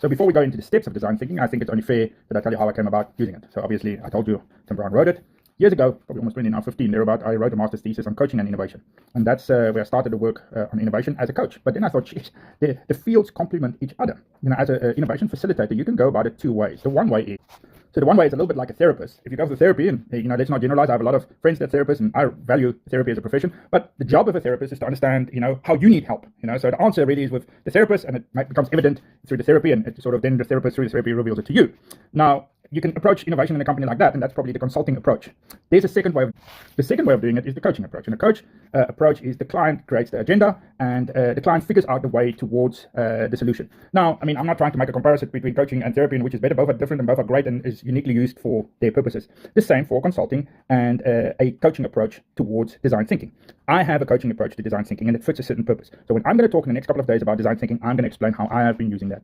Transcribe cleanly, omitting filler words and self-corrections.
So before we go into the steps of design thinking, I think it's only fair that I tell you how I came about using it. So obviously, I told you Tim Brown wrote it. Years ago, probably almost 20 now, 15 thereabout, I wrote a master's thesis on coaching and innovation. And that's where I started to work on innovation as a coach. But then I thought, geez, the fields complement each other. As an innovation facilitator, you can go about it two ways. The one way is a little bit like a therapist. If you go to therapy, and let's not generalize, I have a lot of friends that are therapists, and I value therapy as a profession, but the job of a therapist is to understand, how you need help. So the answer really is with the therapist, and it becomes evident through the therapy, and it sort of then the therapist through the therapy reveals it to you. Now, you can approach innovation in a company like that, and that's probably the consulting approach. There's a second way. The second way of doing it is the coaching approach. And the coach approach is the client creates the agenda, and the client figures out the way towards the solution. Now, I'm not trying to make a comparison between coaching and therapy, in which is better. Both are different and both are great and is uniquely used for their purposes. The same for consulting and a coaching approach towards design thinking. I have a coaching approach to design thinking, and it fits a certain purpose. So when I'm going to talk in the next couple of days about design thinking, I'm going to explain how I have been using that.